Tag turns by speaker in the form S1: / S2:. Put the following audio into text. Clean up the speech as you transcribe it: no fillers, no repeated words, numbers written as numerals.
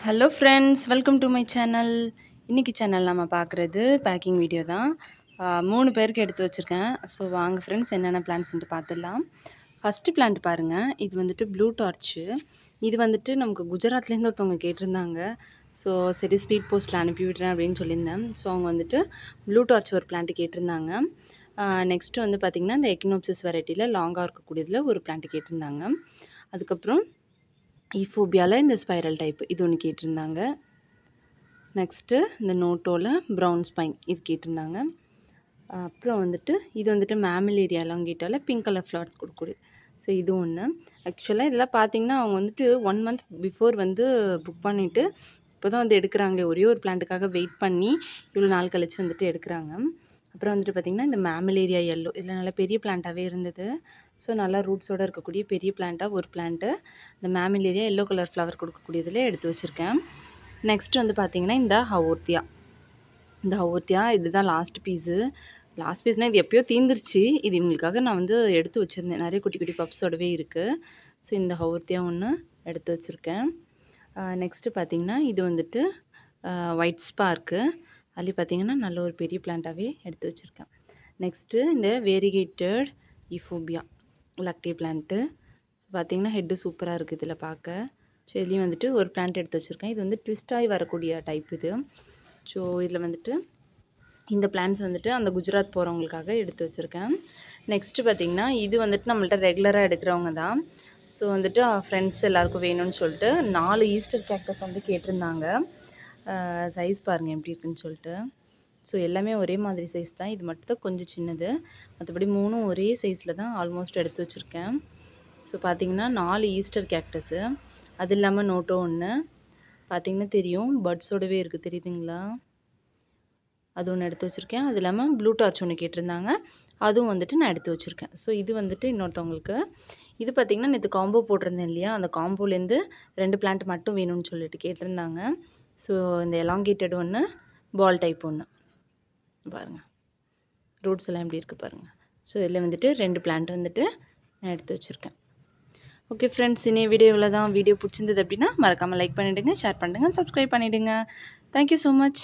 S1: Hello friends, welcome to my channel. இன்றைக்கி channel நம்ம பார்க்குறது பேக்கிங் வீடியோ தான். 3 பேருக்கு எடுத்து வச்சுருக்கேன். ஸோ வாங்க ஃப்ரெண்ட்ஸ், என்னென்ன பிளான்ட்ஸ்ன்ட்டு பார்த்துடலாம். ஃபஸ்ட்டு பிளான்ட் பாருங்கள். இது வந்துட்டு ப்ளூ டார்ச்சு. இது வந்துட்டு நமக்கு குஜராத்லேருந்து ஒருத்தவங்க கேட்டிருந்தாங்க. ஸோ சரி, ஸ்பீட் போஸ்ட்டில் அனுப்பி விடுறேன் அப்படின்னு சொல்லியிருந்தேன். ஸோ அவங்க வந்துட்டு ப்ளூ டார்ச் ஒரு பிளான்ட்டு கேட்டிருந்தாங்க. நெக்ஸ்ட்டு வந்து பார்த்திங்கன்னா, இந்த எக்கினோப்சிஸ் வெரைட்டியில் லாங்காக இருக்கக்கூடியதில் ஒரு பிளான்ட்டு கேட்டிருந்தாங்க. அதுக்கப்புறம் ஈஃபோபியாவில் இந்த ஸ்பைரல் டைப் இது ஒன்று கேட்டிருந்தாங்க. நெக்ஸ்ட்டு இந்த நோட்டோவில் ப்ரௌன் ஸ்பைன் இது கேட்டிருந்தாங்க. அப்புறம் வந்துட்டு இது வந்துட்டு மேமிலேரியா எலாங்கேட்டாவில் பிங்க் கலர் ஃப்ளவர்ஸ் கொடுக்கக்கூடியது. ஸோ இது ஒன்று. ஆக்சுவலாக இதெல்லாம் பார்த்திங்கன்னா அவங்க வந்துட்டு 1 மந்த் பிஃபோர் வந்து புக் பண்ணிவிட்டு இப்போ தான் வந்து எடுக்கிறாங்களே. ஒரே ஒரு பிளான்ட்டுக்காக வெயிட் பண்ணி இவ்வளோ நாள் கழித்து வந்துட்டு எடுக்கிறாங்க. அப்புறம் வந்துட்டு பார்த்திங்கன்னா, இந்த மேமிலேரியா எல்லோ இதில் நல்லா பெரிய பிளான்ட்டாகவே இருந்தது. ஸோ நல்லா ரூட்ஸோடு இருக்கக்கூடிய பெரிய பிளான்ட்டாக ஒரு பிளான்ட்டு இந்த மேமிலேரியா எல்லோ கலர் ஃப்ளவர் கொடுக்கக்கூடியதில் எடுத்து வச்சுருக்கேன். நெக்ஸ்ட் வந்து பார்த்திங்கன்னா, இந்த ஹவோர்த்தியா. இந்த ஹவோர்த்தியா இதுதான் லாஸ்ட் பீஸு. லாஸ்ட் பீஸ்னால் இது எப்போயோ தீர்ந்துருச்சு. இது இவங்களுக்காக நான் வந்து எடுத்து வச்சுருந்தேன். நிறைய குட்டி குட்டி பப்ஸோடவே இருக்குது. ஸோ இந்த ஹவோர்த்தியா ஒன்று எடுத்து வச்சுருக்கேன். நெக்ஸ்ட்டு பார்த்திங்கன்னா, இது வந்துட்டு ஒயிட் ஸ்பார்க்கு. அதுலேயும் பார்த்திங்கன்னா நல்ல ஒரு பெரிய பிளான்ட்டாகவே எடுத்து வச்சுருக்கேன். நெக்ஸ்ட்டு இந்த வேரிகேட்டட் ஈஃபோபியா லக்டே பிளான்ட்டு. பார்த்திங்கன்னா ஹெட்டு சூப்பராக இருக்குது இதில் பார்க்க. ஸோ இதுலேயும் வந்துட்டு ஒரு பிளான்ட் எடுத்து வச்சுருக்கேன். இது வந்து ட்விஸ்ட் ஆகி வரக்கூடிய டைப் இது. ஸோ இதில் வந்துட்டு இந்த பிளான்ட்ஸ் வந்துட்டு அந்த குஜராத் போகிறவங்களுக்காக எடுத்து வச்சுருக்கேன். நெக்ஸ்ட்டு பார்த்திங்கன்னா, இது வந்துட்டு நம்மள்ட்ட ரெகுலராக எடுக்கிறவங்க தான். ஸோ வந்துட்டு ஃப்ரெண்ட்ஸ் எல்லாேருக்கும் வேணும்னு சொல்லிட்டு 4 ஈஸ்டர் கேக்டஸ் வந்து கேட்டிருந்தாங்க. சைஸ் பாருங்கள் எப்படி இருக்குன்னு சொல்லிட்டு. ஸோ எல்லாமே ஒரே மாதிரி சைஸ் தான். இது மட்டும் தான் கொஞ்சம் சின்னது. மற்றபடி 3ம் ஒரே சைஸில் தான் ஆல்மோஸ்ட் எடுத்து வச்சுருக்கேன். ஸோ பார்த்திங்கன்னா 4 ஈஸ்டர் கேக்டஸு. அது இல்லாமல் நோட்டோ ஒன்று பார்த்திங்கன்னா தெரியும், பட்ஸோடவே இருக்குது தெரியுதுங்களா. அது ஒன்று எடுத்து வச்சுருக்கேன். அது இல்லாமல் ப்ளூ டார்ச் ஒன்று கேட்டிருந்தாங்க. அதுவும் வந்துட்டு நான் எடுத்து வச்சுருக்கேன். ஸோ இது வந்துட்டு இன்னொருத்தவங்களுக்கு. இது பார்த்திங்கன்னா நேற்று காம்போ போட்டிருந்தேன் இல்லையா, அந்த காம்போலேருந்து 2 பிளான்ட் மட்டும் வேணும்னு சொல்லிட்டு கேட்டிருந்தாங்க. ஸோ இந்த எலாங்கேட்டட் ஒன்று, பால் டைப் ஒன்று பாருங்கள். ரூட்ஸ் எல்லாம் எப்படி இருக்குது பாருங்கள். ஸோ இதில் வந்துட்டு 2 பிளான்ட் வந்துட்டு நான் எடுத்து வச்சுருக்கேன். ஓகே ஃப்ரெண்ட்ஸ், இனி வீடியோவில் தான். வீடியோ பிடிச்சிருந்தது அப்படின்னா மறக்காமல் லைக் பண்ணிவிடுங்க, ஷேர் பண்ணிடுங்க, சப்ஸ்கிரைப் பண்ணிவிடுங்க. Thank you so much.